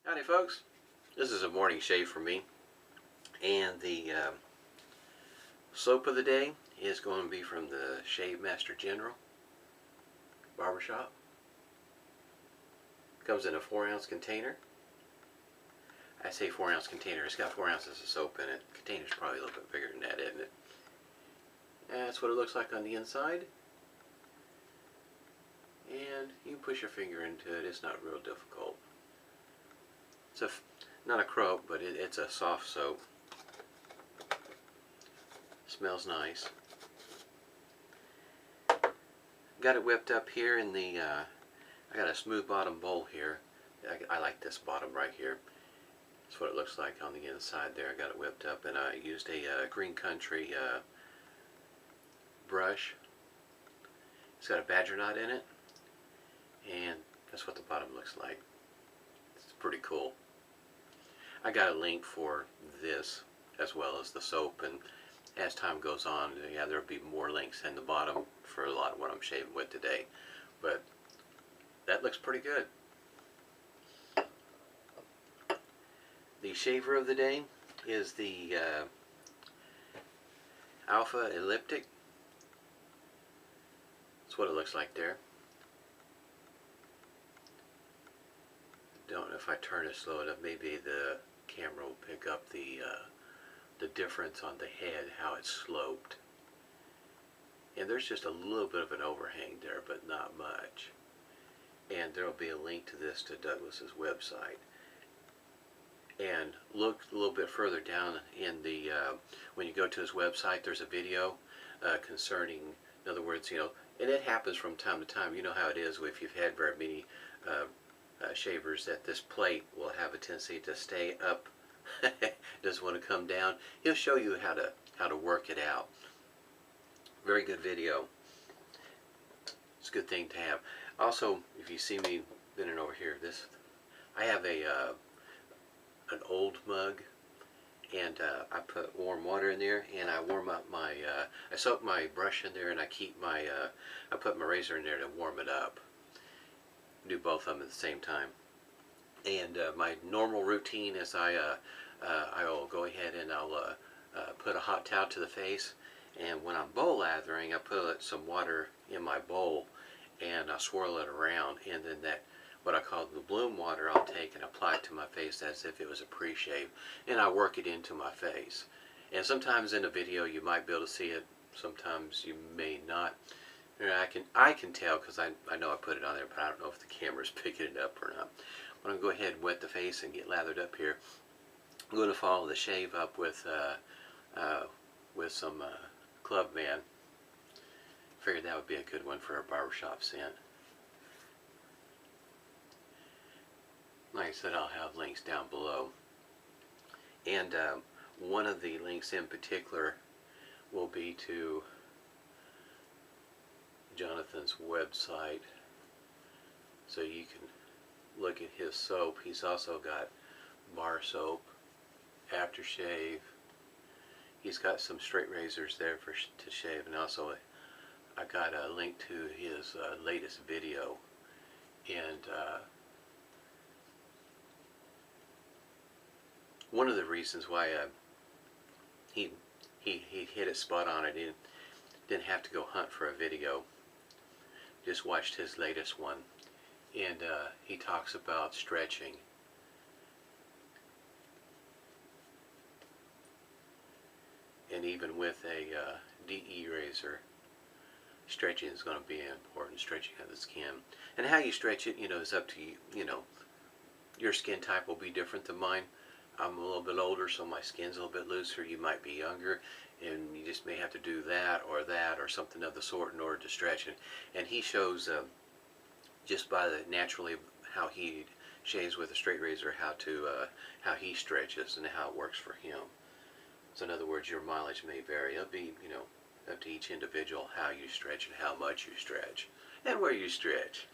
Howdy folks, this is a morning shave for me, and the soap of the day is going to be from the Shave Master General Barbershop. Comes in a 4-ounce container. I say 4-ounce container, it's got 4 ounces of soap in it. The container's probably a little bit bigger than that, isn't it? That's what it looks like on the inside. And you can push your finger into it, it's not real difficult. It's not a croak, but it's a soft soap. Smells nice. Got it whipped up here in the, I got a smooth bottom bowl here. I like this bottom right here. That's what it looks like on the inside there. I got it whipped up, and I used a Green Country brush. It's got a badger knot in it, and that's what the bottom looks like. It's pretty cool. I got a link for this as well as the soap, and as time goes on, yeah, there'll be more links in the bottom for a lot of what I'm shaving with today. But that looks pretty good. The shaver of the day is the Alpha Elliptic. That's what it looks like there. Don't know if I turn it slow enough, maybe the camera will pick up the difference on the head, how it's sloped. And there's just a little bit of an overhang there, but not much. And there will be a link to this to Douglas's website. And look a little bit further down in the, when you go to his website, there's a video concerning, in other words, and it happens from time to time. You know how it is if you've had very many shavers, that this plate will have a tendency to stay up. Doesn't want to come down. He'll show you how to work it out. Very good video. It's a good thing to have. Also, if you see me bending over here, I have an old mug, and I put warm water in there, and I warm up my I soak my brush in there, and I keep my I put my razor in there to warm it up. Do both of them at the same time. And my normal routine is I'll go ahead and I'll put a hot towel to the face, and when I'm bowl lathering, I put some water in my bowl and I swirl it around, and then that, what I call the bloom water, I'll take and apply it to my face as if it was a pre-shave, and I work it into my face. And sometimes in a video you might be able to see it, sometimes you may not. I can tell because I know I put it on there, but I don't know if the camera's picking it up or not. I'm going to go ahead and wet the face and get lathered up here. I'm going to follow the shave up with some Club Man. Figured that would be a good one for a barbershop scent. Like I said, I'll have links down below. And one of the links in particular will be to Jonathan's website, so you can look at his soap. He's also got bar soap, aftershave. He's got some straight razors there to shave, and also I got a link to his latest video. And one of the reasons why he hit it spot on, I didn't have to go hunt for a video. Just watched his latest one, and he talks about stretching. And even with a DE razor, stretching is going to be important, stretching of the skin. And how you stretch it, is up to you. Your skin type will be different than mine. I'm a little bit older, so my skin's a little bit looser. You might be younger, and you just may have to do that or something of the sort in order to stretch it. And he shows just by the naturally how he shaves with a straight razor, how he stretches and how it works for him. So in other words, your mileage may vary. It'll be up to each individual how you stretch and how much you stretch and where you stretch.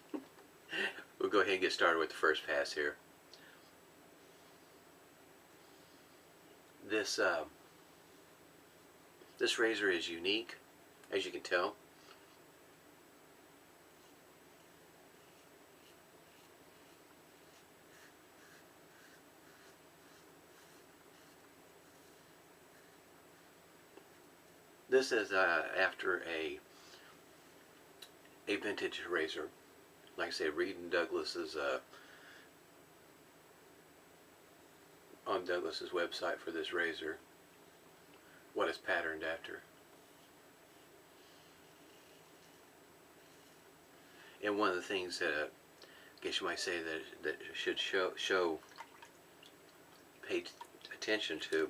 We'll go ahead and get started with the first pass here. This razor is unique, as you can tell. This is after a vintage razor. Like I say, Reed and Douglas is on Douglas's website for this razor, what it's patterned after. And one of the things that I guess you might say that should pay attention to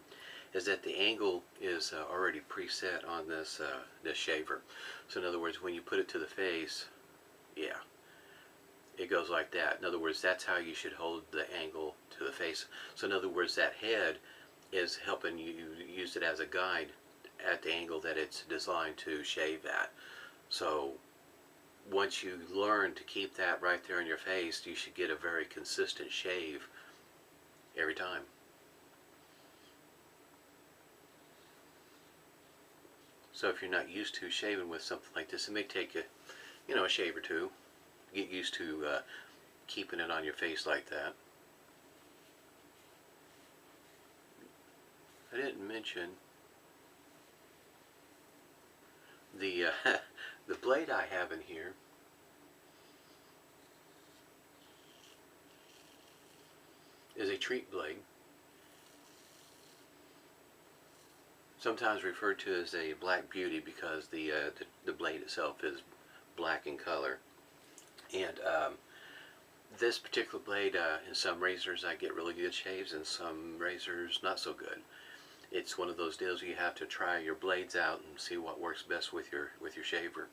is that the angle is already preset on this this shaver. So in other words, when you put it to the face, yeah, it goes like that. In other words, that's how you should hold the angle to the face. So in other words, that head is helping you use it as a guide at the angle that it's designed to shave at. So once you learn to keep that right there in your face, you should get a very consistent shave every time. So if you're not used to shaving with something like this, it may take a shave or two. Get used to keeping it on your face like that. I didn't mention the the blade I have in here is a treat blade, sometimes referred to as a black beauty because the blade itself is black in color. And this particular blade, in some razors I get really good shaves, and some razors not so good. It's one of those deals you have to try your blades out and see what works best with your shaver.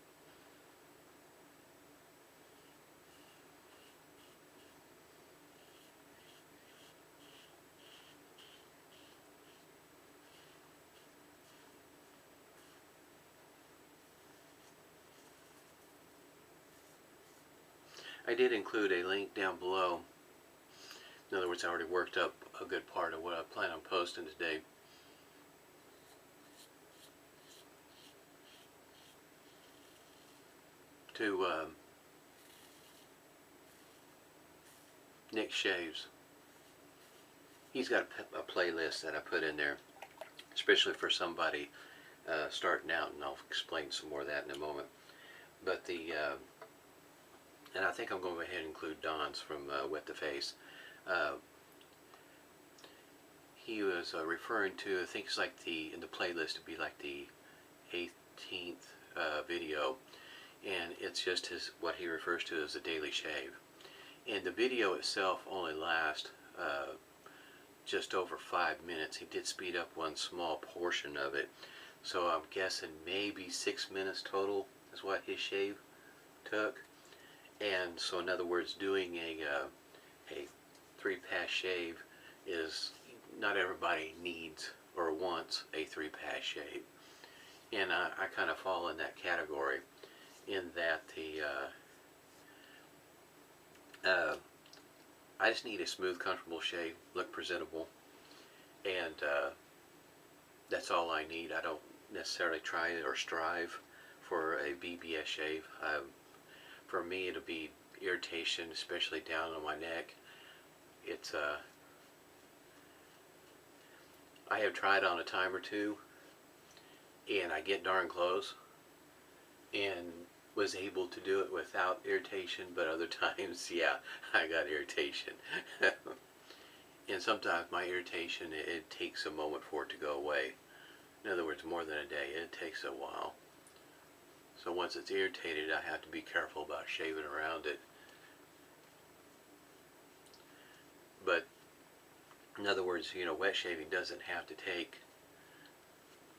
I did include a link down below. In other words, I already worked up a good part of what I plan on posting today. To Nick Shaves. He's got a playlist that I put in there, especially for somebody starting out, and I'll explain some more of that in a moment. But and I think I'm going to go ahead and include Don's from Wet the Face. He was referring to, I think it's like in the playlist, it'd be like the 18th video, and it's just what he refers to as a daily shave. And the video itself only lasts just over 5 minutes. He did speed up one small portion of it, so I'm guessing maybe 6 minutes total is what his shave took. And so in other words, doing a 3-pass shave is, not everybody needs or wants a 3-pass shave. And I kind of fall in that category, in that I just need a smooth, comfortable shave, look presentable, and that's all I need. I don't necessarily try or strive for a BBS shave. For me, it'll be irritation, especially down on my neck. It's I have tried on a time or two, and I get darn close, and was able to do it without irritation, but other times, yeah, I got irritation. And sometimes my irritation, it takes a moment for it to go away. In other words, more than a day. It takes a while. So once it's irritated, I have to be careful about shaving around it. But in other words, wet shaving doesn't have to take,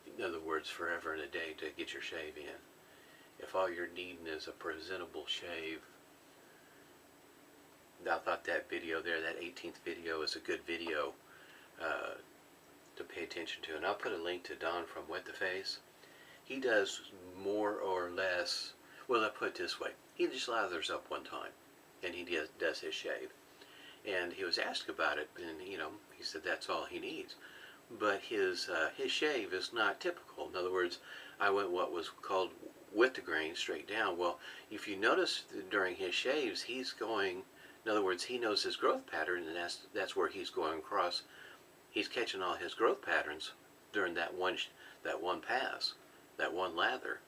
in other words, forever and a day to get your shave in. If all you're needing is a presentable shave, I thought that video there, that 18th video, is a good video to pay attention to. And I'll put a link to Don from Wet the Face. He does more or less, well, I'll put it this way, he just lathers up one time, and he does his shave. And he was asked about it, and he said that's all he needs. But his shave is not typical. In other words, I went what was called with the grain, straight down. Well, if you notice during his shaves, he's going, in other words, he knows his growth pattern, and that's where he's going across. He's catching all his growth patterns during that one pass. that one lather.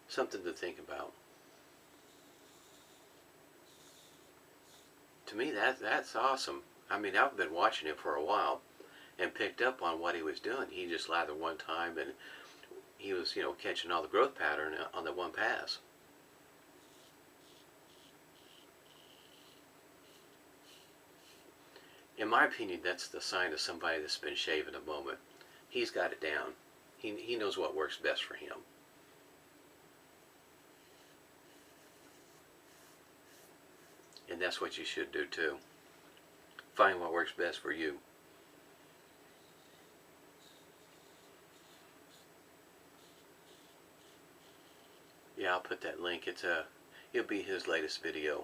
Something to think about. To me, that's awesome. I mean, I've been watching him for a while and picked up on what he was doing. He just lathered one time and he was, catching all the growth pattern on the one pass. In my opinion, that's the sign of somebody that's been shaving a moment. He's got it down. He knows what works best for him. And that's what you should do too. Find what works best for you. Yeah, I'll put that link. It'll be his latest video.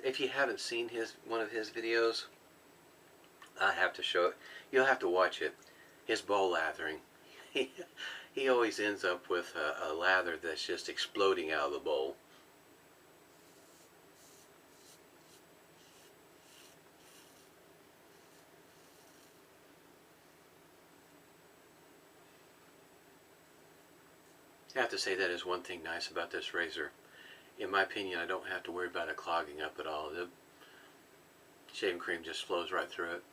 If you haven't seen one of his videos, I have to show it. You'll have to watch it. His bowl lathering. He always ends up with a lather that's just exploding out of the bowl. I have to say that is one thing nice about this razor. In my opinion, I don't have to worry about it clogging up at all. The shaving cream just flows right through it.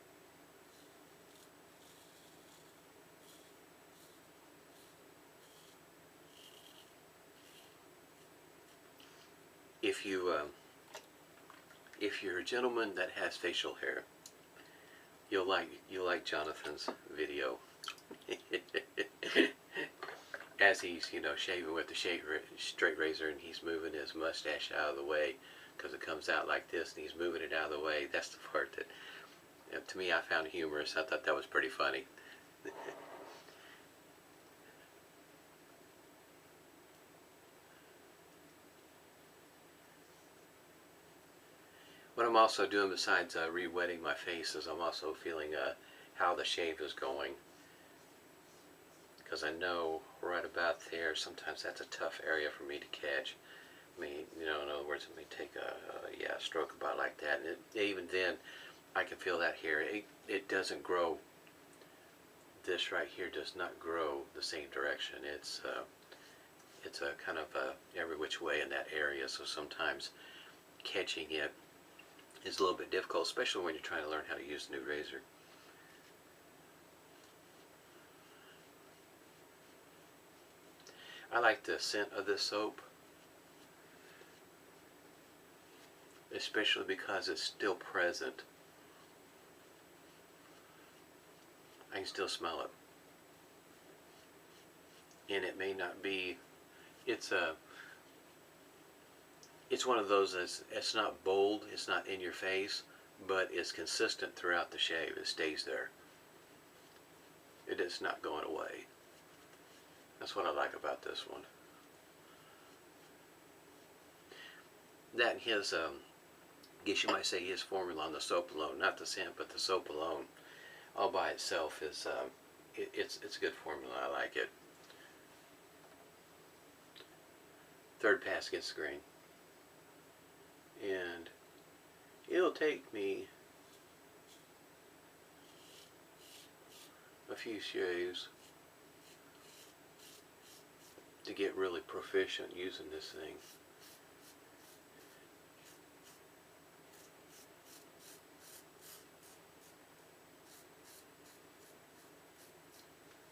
If you're a gentleman that has facial hair, you'll like Jonathan's video. As he's shaving with the straight razor, and he's moving his mustache out of the way because it comes out like this, and he's moving it out of the way. That's the part that to me I found humorous. I thought that was pretty funny. What I'm also doing besides re-wetting my face is I'm also feeling how the shave is going, because I know right about there sometimes that's a tough area for me to catch. I mean, in other words, let me take a stroke about like that, and even then I can feel that here. It doesn't grow. This right here does not grow the same direction. It's a kind of every which way in that area, so sometimes catching it is a little bit difficult, especially when you're trying to learn how to use a new razor. I like the scent of this soap, especially because it's still present. I can still smell it. And it may not be, it's one of those that's, it's not bold, it's not in your face, but it's consistent throughout the shave. It stays there. It is not going away. That's what I like about this one. That and his, I guess you might say his formula on the soap alone, not the scent, but the soap alone, all by itself is, it's a good formula. I like it. Third pass against the grain. And it'll take me a few shaves to get really proficient using this thing.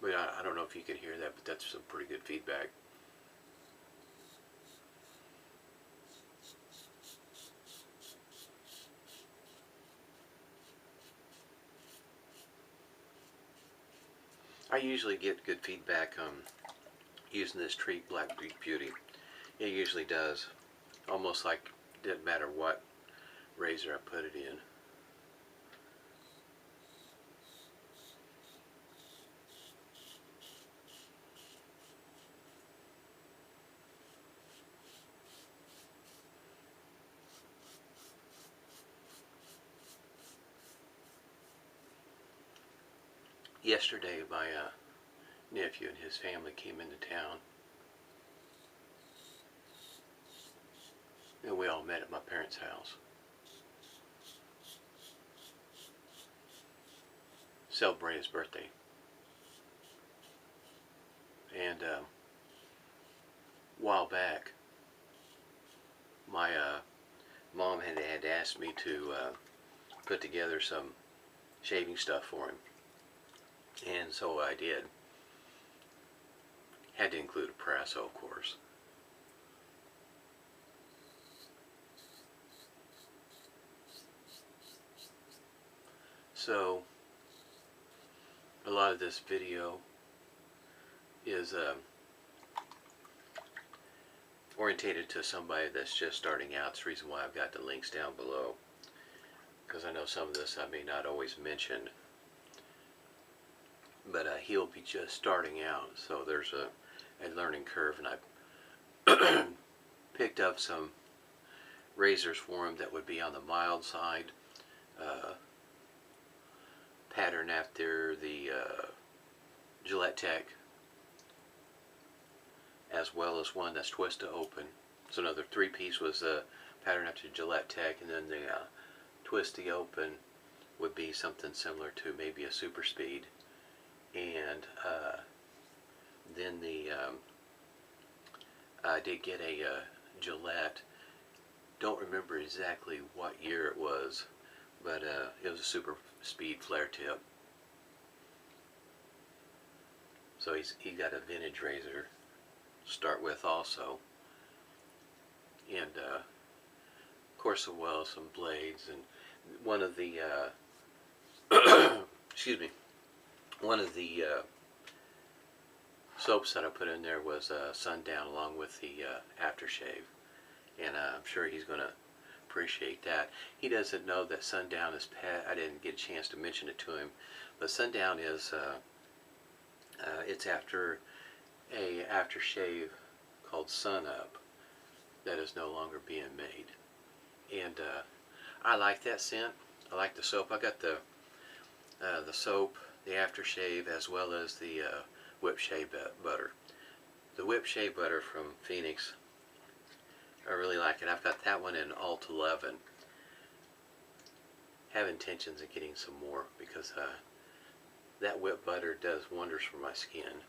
But I don't know if you can hear that, but that's some pretty good feedback. I usually get good feedback using this Treat Black Beauty. It usually does. Almost like it didn't matter what razor I put it in. Yesterday, my nephew and his family came into town. and we all met at my parents' house. Celebrated his birthday. And a while back, my mom had asked me to put together some shaving stuff for him. And so I did. Had to include a Prasso, of course. So, a lot of this video is orientated to somebody that's just starting out. It's the reason why I've got the links down below, because I know some of this I may not always mention, but he'll be just starting out, so there's a learning curve, and I picked up some razors for him that would be on the mild side, pattern after the Gillette Tech, as well as one that's twist to open. So another 3-piece was a pattern after Gillette Tech, and then the twist to open would be something similar to maybe a Super Speed. And then I did get a Gillette. Don't remember exactly what year it was, but it was a Super Speed flare tip. So he got a vintage razor to start with also, and of course, well, some blades, and one of the excuse me, one of the soaps that I put in there was Sundown, along with the aftershave, and I'm sure he's going to appreciate that. He doesn't know that Sundown is pet. I didn't get a chance to mention it to him, but Sundown is it's after a aftershave called Sun Up that is no longer being made, and I like that scent. I like the soap. I got the soap, the aftershave, as well as the whip shea butter. The whip shea butter from Phoenix, I really like it. I've got that one in Alt 11. Have intentions of getting some more, because that whip butter does wonders for my skin.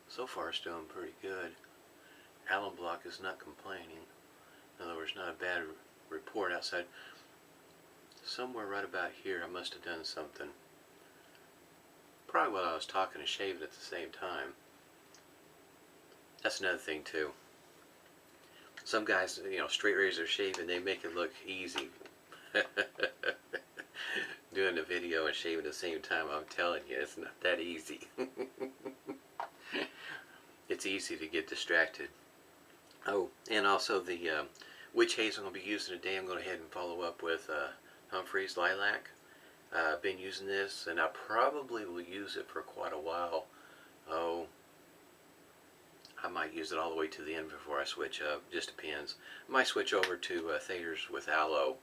So far it's doing pretty good. Allen Block is not complaining. In other words, not a bad report outside. Somewhere right about here I must have done something. Probably while I was talking and shaving at the same time. That's another thing too. Some guys, you know, straight razor shaving, they make it look easy. Doing the video and shaving at the same time, I'm telling you, it's not that easy. It's easy to get distracted. Oh, and also the witch hazel I'm going to be using today, I'm going to go ahead and follow up with Humphreys Lilac. I've been using this, and I probably will use it for quite a while. Oh, I might use it all the way to the end before I switch up. Just depends. I might switch over to Thayer's with aloe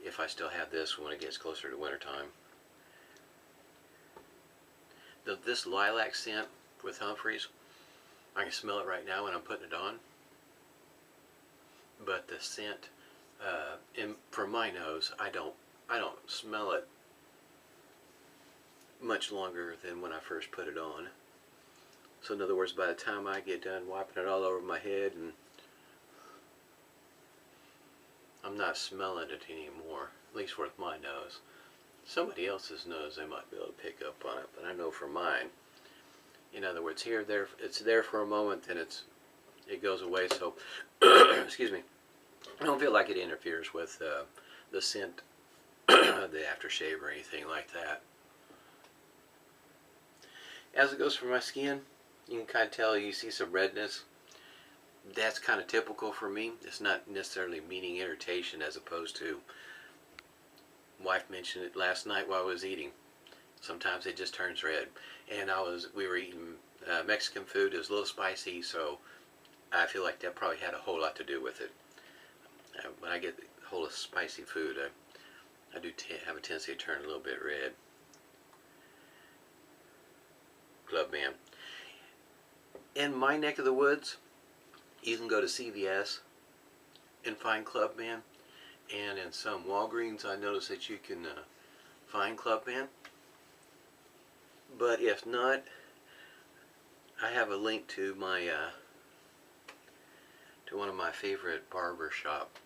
if I still have this when it gets closer to wintertime. This lilac scent with Humphreys, I can smell it right now when I'm putting it on. But the scent, from my nose, I don't smell it much longer than when I first put it on. So in other words, by the time I get done wiping it all over my head, and I'm not smelling it anymore, at least with my nose. Somebody else's nose, they might be able to pick up on it, but I know for mine. In other words, there, it's there for a moment, then it goes away. So, excuse me, I don't feel like it interferes with the scent, the aftershave or anything like that. As it goes for my skin, you can kind of tell, you see some redness. That's kind of typical for me. It's not necessarily meaning irritation, as opposed to, wife mentioned it last night while I was eating. Sometimes it just turns red. And we were eating Mexican food. It was a little spicy, so I feel like that probably had a whole lot to do with it. When I get a hold of spicy food, I do have a tendency to turn a little bit red. Club man. In my neck of the woods, You can go to CVS and find Clubman, and in some Walgreens I noticed that you can find Clubman. But if not, I have a link to my to one of my favorite barber shop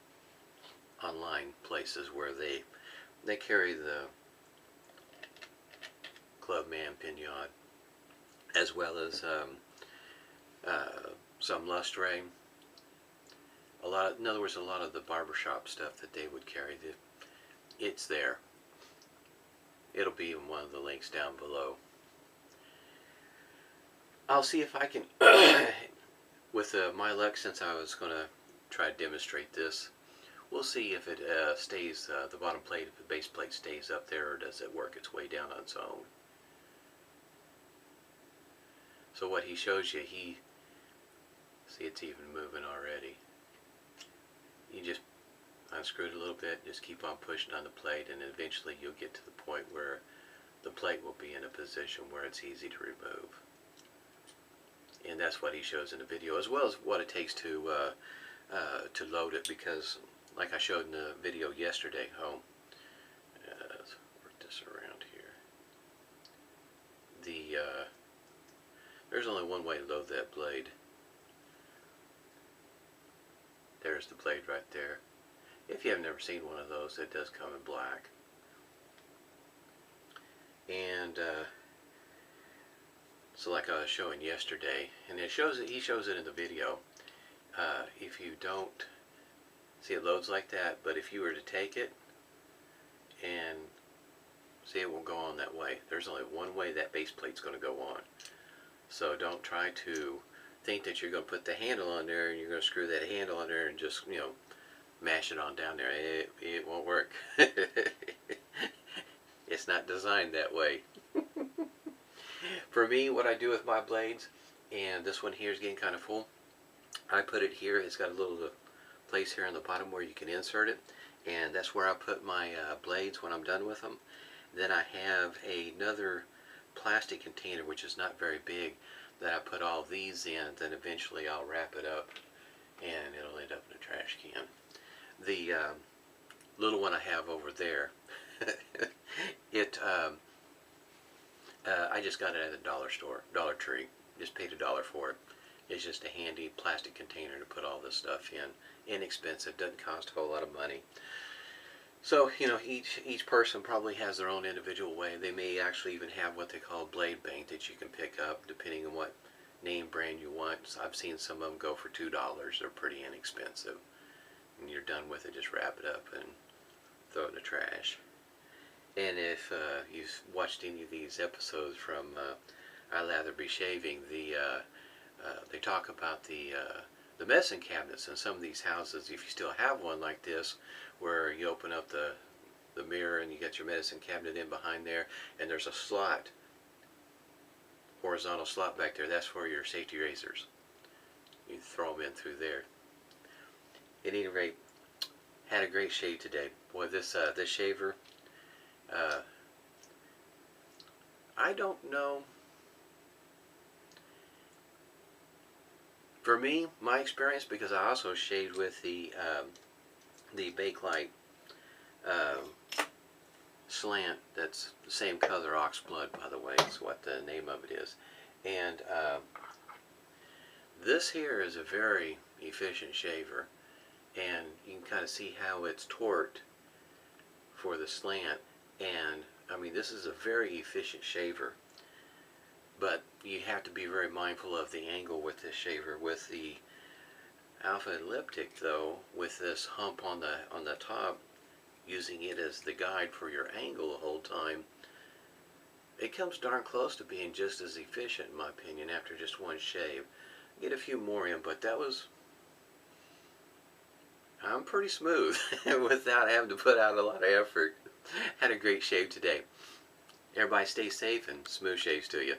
online places where they carry the Clubman Pinion, as well as some Lustre. In other words, a lot of the barbershop stuff that they would carry, it's there. It'll be in one of the links down below. I'll see if I can, with my luck, since I was going to try to demonstrate this, we'll see if it stays, the bottom plate, if the base plate stays up there, or does it work its way down on its own. So what he shows you, see, it's even moving already. You just unscrew it a little bit, just keep on pushing on the plate, and eventually you'll get to the point where the plate will be in a position where it's easy to remove. And that's what he shows in the video, as well as what it takes to load it, because like I showed in the video yesterday, let's work this around here. There's only one way to load that blade. There's the blade right there. If you have never seen one of those, it does come in black. And so like I was showing yesterday, and he shows it in the video. If you don't see, it loads like that, but if you were to take it and see, it won't go on that way. There's only one way that base plate's going to go on. So don't try to think that you're going to put the handle on there and you're going to screw that handle on there and just, you know, mash it on down there. It won't work. It's not designed that way. For me, what I do with my blades, and this one here is getting kind of full, I put it here. It's got a little place here on the bottom where you can insert it, and that's where I put my blades when I'm done with them. Then I have another plastic container, which is not very big, that I put all these in. Then eventually I'll wrap it up and it'll end up in a trash can. The little one I have over there, I just got it at the dollar store, Dollar Tree. Just paid $1 for it. It's just a handy plastic container to put all this stuff in. Inexpensive, doesn't cost a whole lot of money. So, you know, each person probably has their own individual way. They may actually even have what they call blade bank that you can pick up depending on what name brand you want. So I've seen some of them go for $2. They're pretty inexpensive. And you're done with it, just wrap it up and throw it in the trash. And if you've watched any of these episodes from I Lather Be Shaving, they talk about the medicine cabinets in some of these houses. If you still have one like this, where you open up the mirror and you get your medicine cabinet in behind there, and there's a slot, horizontal slot back there, that's for your safety razors. You throw them in through there. At any rate, had a great shave today. Boy, this shaver, I don't know. For me, my experience, because I also shaved with the Bakelite slant, that's the same color, Oxblood, by the way, is what the name of it is. And this here is a very efficient shaver, and you can kind of see how it's torqued for the slant. And I mean, this is a very efficient shaver, but you have to be very mindful of the angle with this shaver. With the Alpha Elliptic, though, with this hump on the top, using it as the guide for your angle the whole time, it comes darn close to being just as efficient, in my opinion, after just one shave. Get a few more in, but I'm pretty smooth without having to put out a lot of effort. Had a great shave today. Everybody stay safe and smooth shaves to you.